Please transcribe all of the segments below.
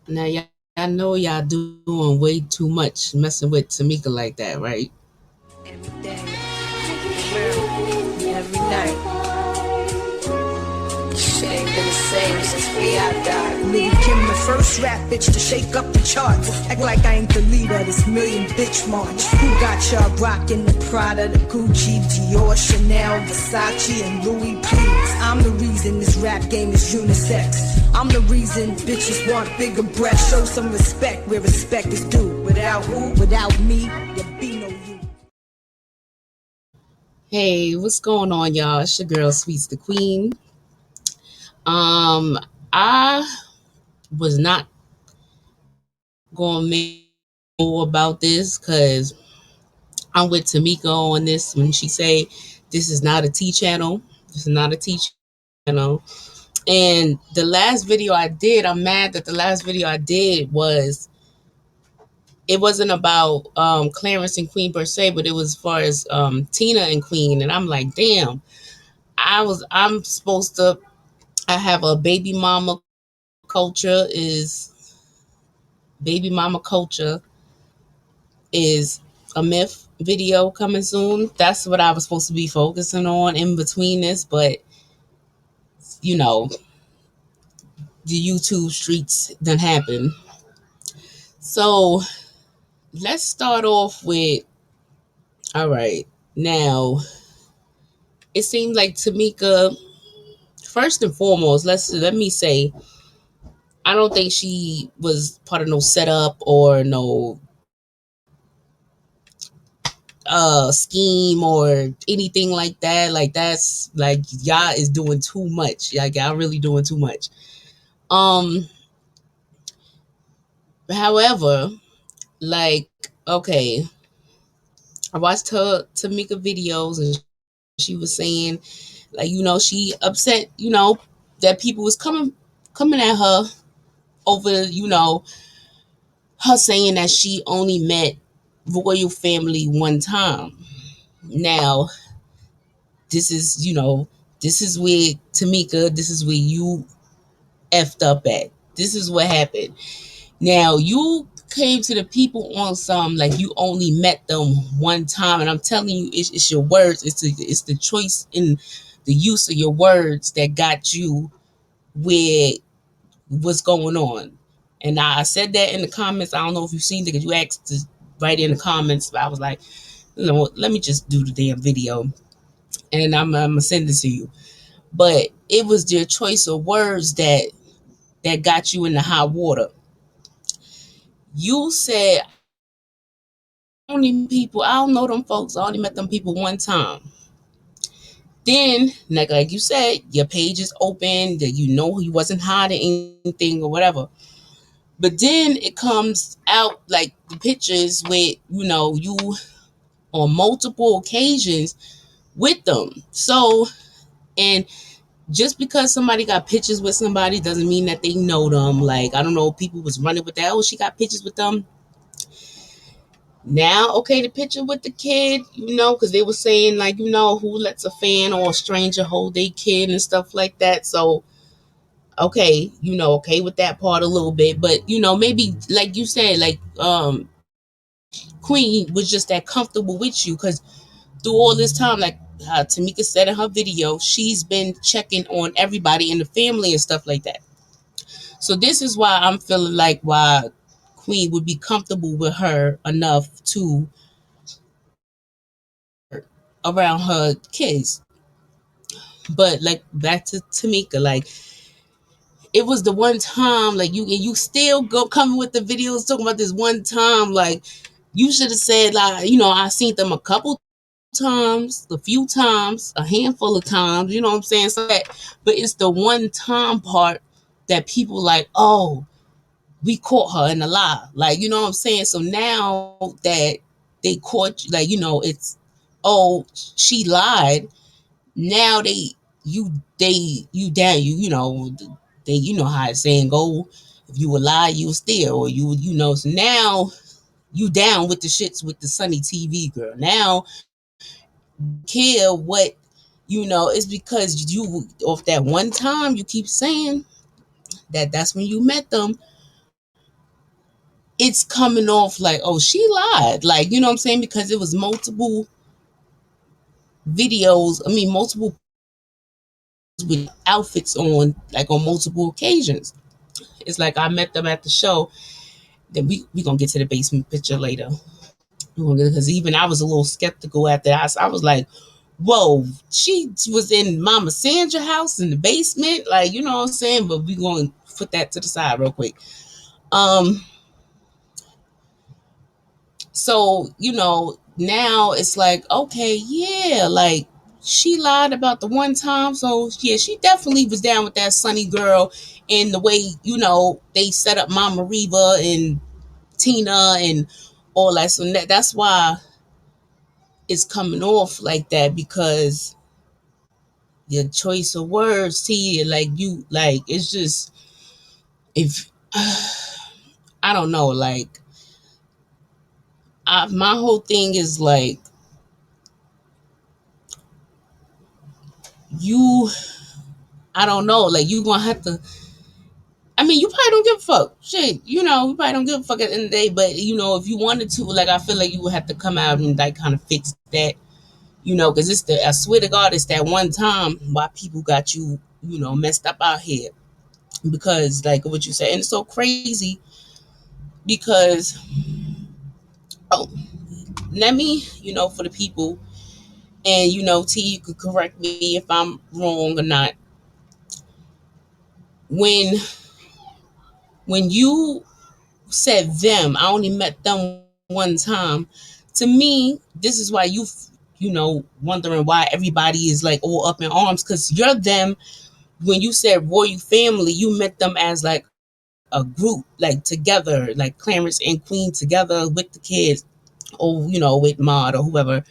Now, y'all know y'all doing way too much messing with Tamika like that, right? Every day, for real, every night. Shit ain't been the same since I died. Nigga Kim, the first rap bitch to shake up the charts. Act like I ain't the leader of this million bitch march. Who got y'all rocking the Prada, the Gucci, Dior, Chanel, Versace, and Louis? Please, I'm the reason this rap game is unisex. I'm the reason bitches want bigger breasts. Show some respect where respect is due. Without who? Without me, there be no you. Hey, what's going on, y'all? It's your girl, Sweets the Queen. I was not gonna make more about this because I'm with Tamika on this when she say this is not a T channel. This is not a T channel. And the last video I did, I'm mad that the last video I did it wasn't about Clarence and Queen per se, but it was as far as Tina and Queen. And I'm like, damn, I'm supposed to I have a culture is baby mama culture is a myth video coming soon. That's what I was supposed to be focusing on in between this, but you know, the YouTube streets didn't happen. So let's start off with all right. Now it seems like Tamika, first and foremost, let me say, I don't think she was part of no setup or no scheme or anything like that. Like that's like y'all is doing too much. Like y'all really doing too much. Um, however, like okay, I watched her Tamika videos and she was saying like she upset that people was coming at her over her saying that she only met royal family one time. Now this is this is where Tamika, this is where you effed up at. This is what happened. Now you came to the people on some like you only met them one time, and I'm telling you, it's your words. It's the choice in the use of your words that got you where what's going on. And I said that in the comments. I don't know if you've seen it because you asked to write in the comments, but I was like, let me just do the damn video, and I'm gonna send it to you. But it was their choice of words that got you in the hot water. You said only people, I don't know them folks. I only met them people one time. Then, like you said, your page is open, that he wasn't hiding anything or whatever. But then it comes out like the pictures with, you on multiple occasions with them. So, and just because somebody got pictures with somebody doesn't mean that they know them. Like, I don't know, people was running with that. Oh, she got pictures with them. Now, okay, the picture with the kid, because they were saying like, who lets a fan or a stranger hold their kid and stuff like that. So, okay, okay with that part a little bit, but maybe like you said, like Queen was just that comfortable with you because through all this time, like Tamika said in her video, she's been checking on everybody in the family and stuff like that. So this is why I'm feeling like why Queen would be comfortable with her enough to around her kids. But like back to Tamika, like it was the one time, like you still go coming with the videos talking about this one time, like you should have said like, I seen them a couple times, a few times, a handful of times, you know what I'm saying? So that, but it's the one time part that people like, oh, we caught her in a lie. Like, you know what I'm saying? So now that they caught, like, it's, oh, she lied. Now you down, they, how it's saying go, if you a lie, you steal, or so now you down with the shits with the Sunni TeaV girl. Now care what it's because you off that one time you keep saying that's when you met them. it's coming off like, oh, she lied. Like, you know what I'm saying? Because it was multiple videos, I mean, multiple with outfits on, like on multiple occasions. It's like I met them at the show. Then we gonna get to the basement picture later. Because even I was a little skeptical after that. I was like, whoa, she was in Mama Sandra's house in the basement, like, you know what I'm saying? But we gonna put that to the side real quick. Um, so now it's like, okay, yeah, like she lied about the one time, so yeah, she definitely was down with that Sunny girl. And the way they set up Mama Reba and Tina and all that, so that's why it's coming off like that, because your choice of words, see, like you, like it's just, if I don't know, like my whole thing is like, you, I don't know, like you gonna have to. I mean, you probably don't give a fuck. Shit, you probably don't give a fuck at the end of the day. But if you wanted to, like, I feel like you would have to come out and like kind of fix that. Because I swear to God, it's that one time why people got you, messed up out here. Because like what you said, and it's so crazy because, oh, let me, for the people, and T, you could correct me if I'm wrong or not. When you said them, I only met them one time. To me, this is why wondering why everybody is like all up in arms, because you're them. When you said royal family, you met them as like a group, like together, like Clarence and Queen together with the kids, or with Maud or whoever.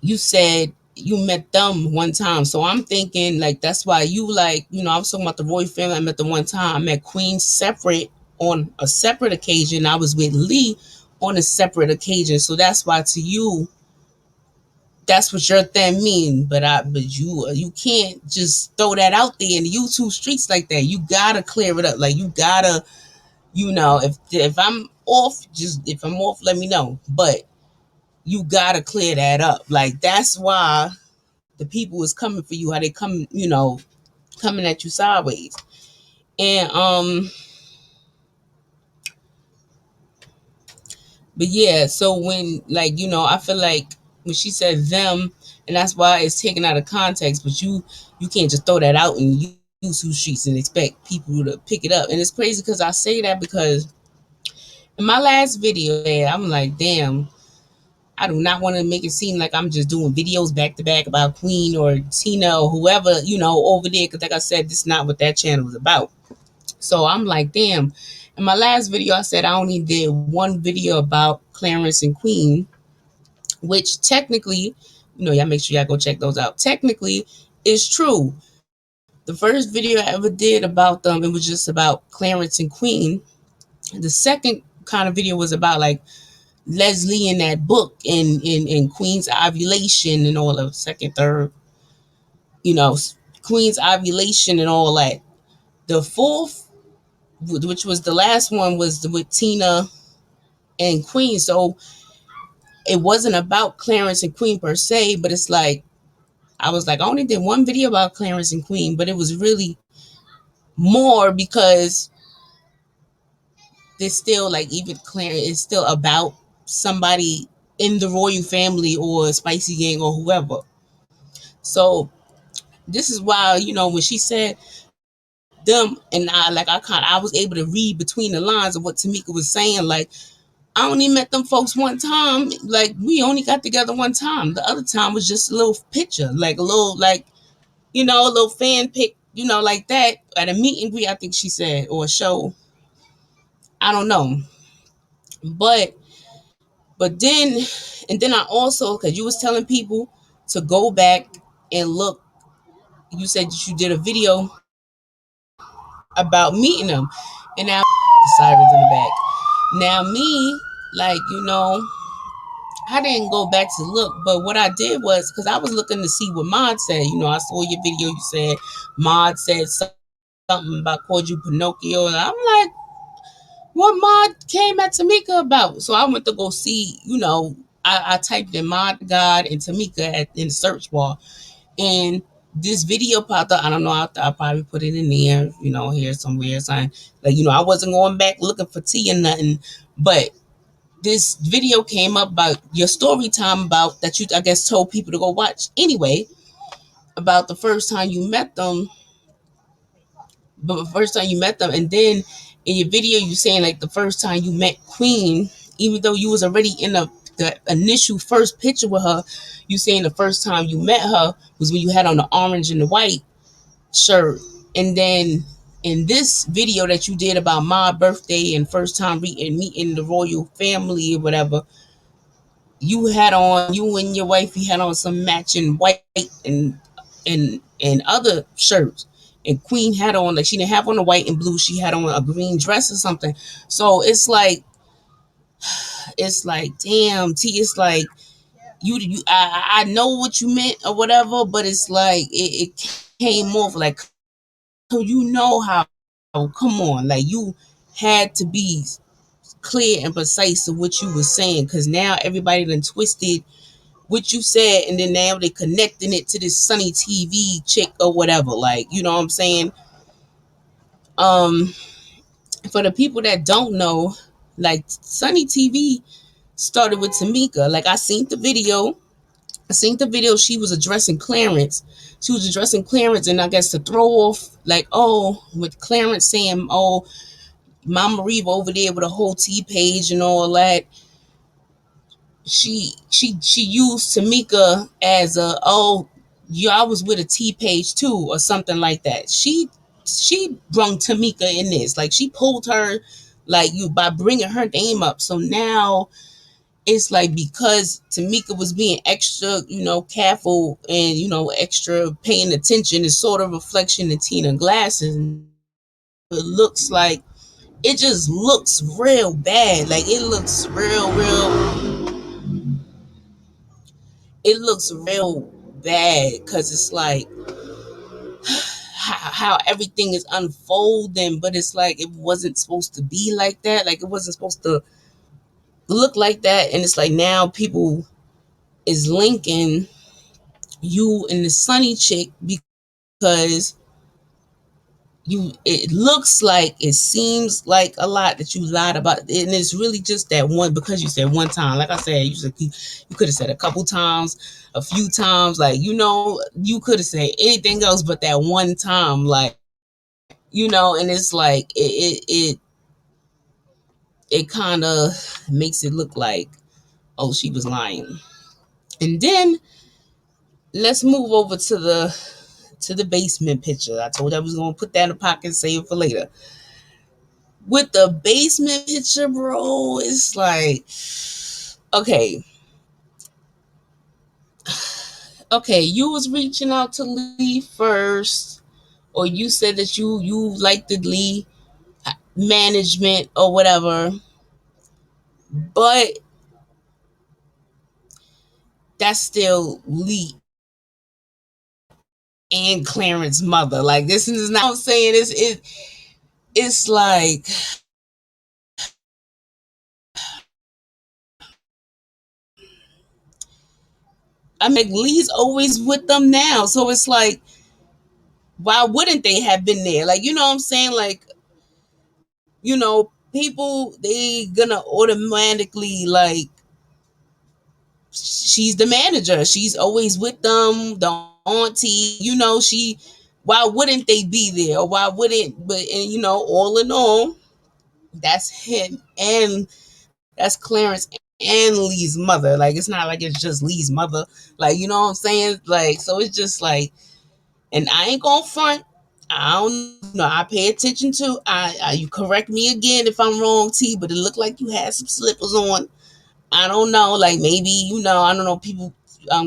You said you met them one time, so I'm thinking like that's why you, like, I was talking about the royal family. I met them one time. I met Queen separate, on a separate occasion. I was with Lee on a separate occasion, so that's why to you, that's what your thing mean. But you can't just throw that out there in the YouTube streets like that. You gotta clear it up. Like, you gotta, if I'm off, just, if I'm off, let me know. But you gotta clear that up. Like, that's why the people is coming for you. How they come, coming at you sideways. And but yeah, so when, like, I feel like when she said them, and that's why it's taken out of context. But you can't just throw that out in YouTube streets and expect people to pick it up. And it's crazy because I say that because in my last video, yeah, I'm like, damn, I do not want to make it seem like I'm just doing videos back to back about Queen or Tina or whoever, over there. Because like I said, this is not what that channel is about. So I'm like, damn. In my last video, I said I only did one video about Clarence and Queen, which technically, y'all make sure y'all go check those out. Technically, it's true. The first video I ever did about them, it was just about Clarence and Queen. The second kind of video was about like Leslie in that book, and Queen's ovulation and all of second, third, you know, Queen's ovulation and all that. The fourth, which was the last one, was with Tina and Queen. So it wasn't about Clarence and Queen per se, but it's like, I was like, I only did one video about Clarence and Queen, but it was really more because there's still, like, even Clarence is still about somebody in the royal family or Spicy Gang or whoever. So this is why, when she said them, and I was able to read between the lines of what Tamika was saying. Like, I only met them folks one time. Like, we only got together one time. The other time was just a little picture, like a little, like, a little fan pic, like that at a meet and greet, I think she said, or a show. I don't know. But then, and then I also, because you was telling people to go back and look, you said that you did a video about meeting them. And now the sirens in the back. Now me, like, I didn't go back to look, but what I did was, because I was looking to see what Mod said. I saw your video. You said Mod said something about called you Pinocchio, and I'm like, what Mod came at Tamika about. So I went to go see, I typed in Mod God and Tamika in the search bar. And this video popped up. I don't know, I'll probably put it in there, here somewhere. Something. Like, I wasn't going back looking for tea or nothing. But this video came up about your story time about that you, I guess, told people to go watch anyway, about the first time you met them. But the first time you met them, and then in your video you saying like the first time you met Queen, even though you was already in the initial first picture with her, you saying the first time you met her was when you had on the orange and the white shirt. And then in this video that you did about my birthday and first time meeting the royal family or whatever, you and your wife, you had on some matching white and other shirts. And Queen had on, like, she didn't have on the white and blue, she had on a green dress or something. So it's like damn T, it's like I know what you meant or whatever, but it's like it came off like, so come on, like, you had to be clear and precise of what you were saying, because now everybody done twisted what you said, and then now they connecting it to this Sunny TV chick or whatever. Like, you know what I'm saying? Um, for the people that don't know, like, Sunny TV started with Tamika. Like, I seen the video. She was addressing Clarence. And I guess to throw off, like, oh, with Clarence saying, oh, Mama Reeve over there with a whole T page and all that. She used Tamika as a, oh, yeah, I was with a T page too, or something like that. She brung Tamika in this, like, she pulled her, like, you, by bringing her name up. So now it's like, because Tamika was being extra, careful and, extra paying attention, is sort of reflection of Tina glasses. It looks like, it just looks real bad. Like, it looks real bad, because it's like how everything is unfolding, but it's like it wasn't supposed to be like that. Like, it wasn't supposed to look like that. And it's like now people is linking you and the Sunny chick because it looks like, it seems like a lot that you lied about it, and it's really just that one, because you said one time. Like I said, you could have said a couple times, a few times, like, you could have said anything else but that one time, like, and it's like it kind of makes it look like, oh, she was lying. And then let's move over to the basement picture. I told you I was gonna put that in the pocket and save it for later. With the basement picture, bro, it's like, okay, you was reaching out to Lee first, or you said that you liked the Lee management or whatever, but that's still Lee and Clarence's mother. Like, this is not, I'm saying, it's like, I mean, Lee's always with them now, so it's like, why wouldn't they have been there? Like, you know what I'm saying? Like, people, they gonna automatically, like, she's the manager, she's always with them, the auntie, why wouldn't they be there? Or why wouldn't, but, and all in all, that's him, and that's Clarence and Lee's mother. Like, it's not like it's just Lee's mother, like, you know what I'm saying? Like, so it's just like, and I ain't gonna front. I don't know. I pay attention to. You correct me again if I'm wrong, T. But it looked like you had some slippers on. I don't know. Like, maybe, I don't know. People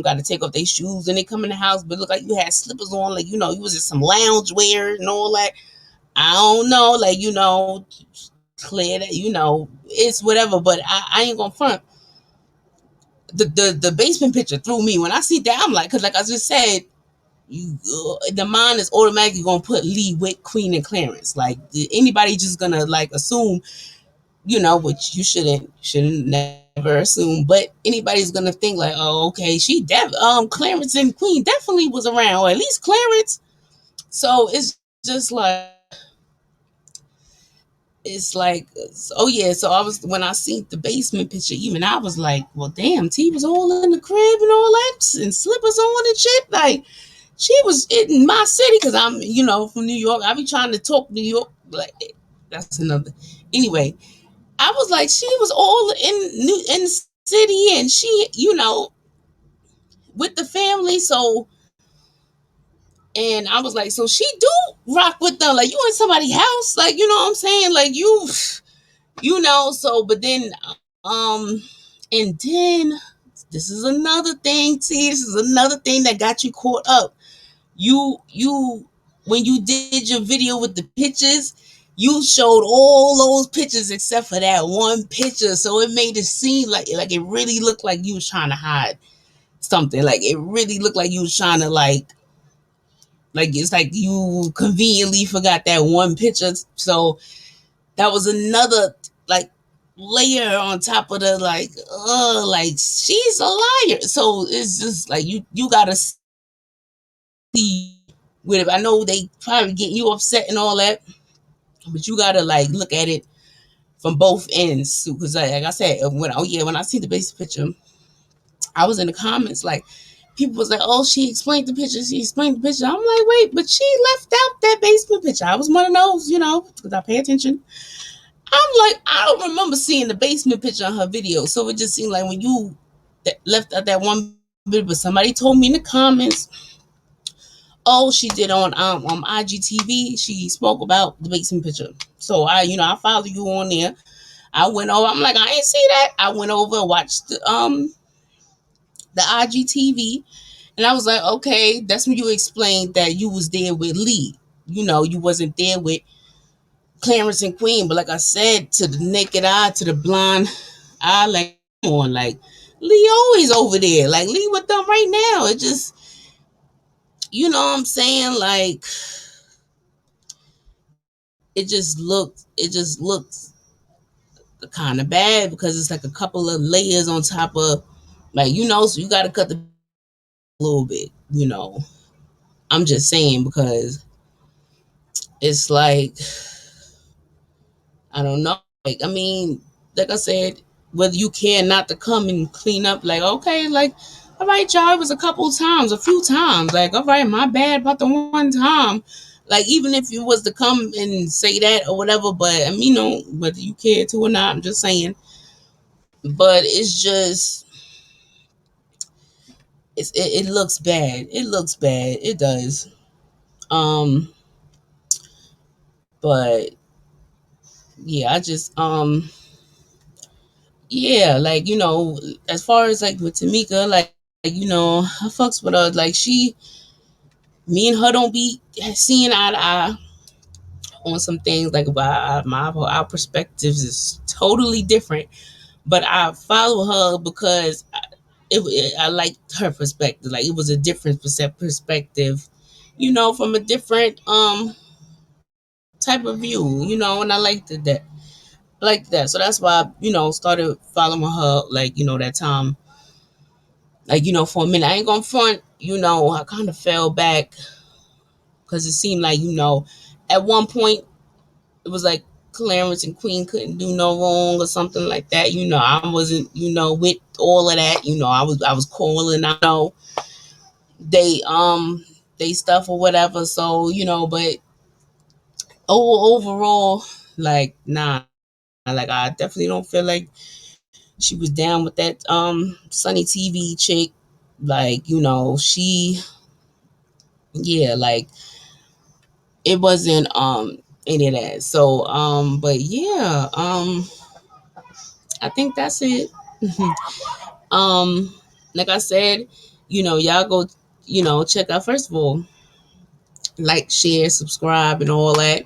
got to take off their shoes and they come in the house, but it looked like you had slippers on. Like, you was in some lounge wear and all that. I don't know. Like, clear that. It's whatever. But I ain't gonna front. The basement picture threw me when I see that. I'm like, because like I just said, the mind is automatically gonna put Lee with Queen and Clarence. Like, anybody just gonna, like, assume which you shouldn't never assume, but anybody's gonna think like, oh, okay, Clarence and Queen definitely was around, or at least Clarence. So it's just like, it's like, oh yeah. So I was, when I seen the basement picture, even I was like, well, damn, T was all in the crib and all that, and slippers on and shit. Like, she was in my city, because I'm, from New York. I be trying to talk New York. Like, that's another. Anyway, I was like, she was all in the city, and she, with the family. So, and I was like, so she do rock with them. Like, you in somebody's house, like, you know what I'm saying? Like, So, but then, and then this is another thing. See, this is another thing that got you caught up. You when you did your video with the pictures, you showed all those pictures except for that one picture, so it made it seem like it really looked like you was trying to hide something. Like, it really looked like you was trying to, like it's like you conveniently forgot that one picture. So that was another, like, layer on top of the, like she's a liar. So it's just like, you gotta see with it. I know they probably getting you upset and all that, but you gotta, like, look at it from both ends. Because, like I said, when I see the basic picture, I was in the comments, like, people was like, oh, she explained the picture. She explained the picture. I'm like, wait, but she left out that basement picture. I was one of those, because I pay attention. I'm like, I don't remember seeing the basement picture on her video. So it just seemed like when you left out that one bit, but somebody told me in the comments, oh, she did on IGTV. She spoke about the basement picture. So I follow you on there. I went over. I'm like, I ain't see that. I went over and watched the IGTV, and I was like, okay, that's when you explained that you was there with Lee. You wasn't there with Clarence and Queen. But like I said, to the naked eye, to the blind eye, like, come on, like, Lee always over there. Like, Lee with them right now. It just, you know what I'm saying? Like, it just looks kind of bad, because it's like a couple of layers on top of, like, so you got to cut the picture down a little bit. I'm just saying, because it's like, I don't know. Like, I mean, like I said, whether you care not to come and clean up, like, okay, like, all right, y'all, it was a couple times, a few times, like, all right, my bad about the one time. Like, even if you was to come and say that or whatever, but I mean, whether you care to or not, I'm just saying. But it's just, it looks bad. It looks bad. It does. Um, but yeah, I just yeah, like, as far as, like, with Tamika, like, I fucks with her. Like, me and her don't be seeing eye to eye on some things. Like, about our perspectives is totally different. But I follow her because I liked her perspective. Like, it was a different perspective, from a different type of view, and I liked that. Like that. So that's why started following her, like, that time. Like, for a minute, I ain't gonna front, I kind of fell back, because it seemed like, at one point it was like Clarence and Queen couldn't do no wrong or something like that. I wasn't, with all of that. I was calling out, they stuff or whatever. So, but overall, like, nah, like, I definitely don't feel like she was down with that Sunny TV chick. Like, yeah, like, it wasn't any of that. So but yeah, I think that's it. um like I said, y'all go, check out, first of all, like, share, subscribe, and all that.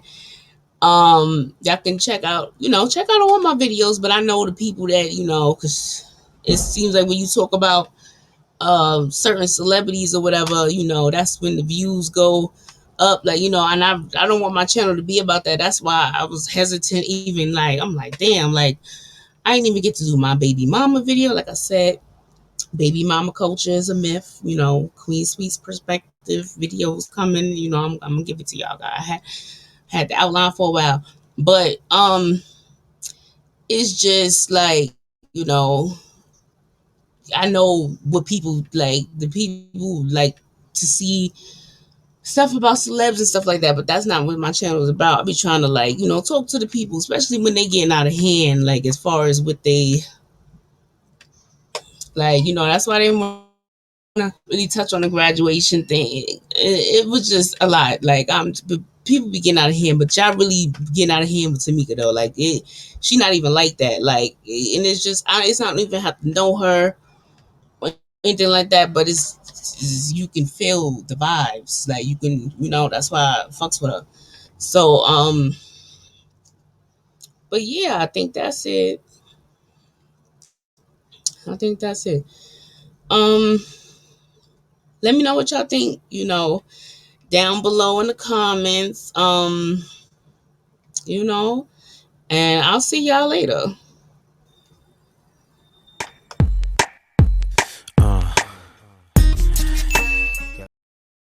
Y'all can check out all my videos. But I know the people that, because it seems like when you talk about certain celebrities or whatever, that's when the views go up, like, and I don't want my channel to be about that. That's why I was hesitant. Even like, I'm like, damn, like I didn't even get to do my baby mama video. Like I said, baby mama culture is a myth. Queen Sweet's perspective videos coming. I'm gonna give it to y'all. I had the outline for a while, but it's just like, I know what people like. The people like to see stuff about celebs and stuff like that, but that's not what my channel is about. I be trying to, like, talk to the people, especially when they getting out of hand, like as far as what they like. That's why they want to really touch on the graduation thing. It was just a lot. Like, people be getting out of hand, but y'all really getting out of hand with Tamika though. Like, she not even like that. Like, and it's just, it's not even have to know her or anything like that, but it's you can feel the vibes. Like, you can, that's why I fucks with her. So, but yeah, I think that's it. I think that's it. Um, let me know what y'all think. Down below in the comments. You know, and I'll see y'all later.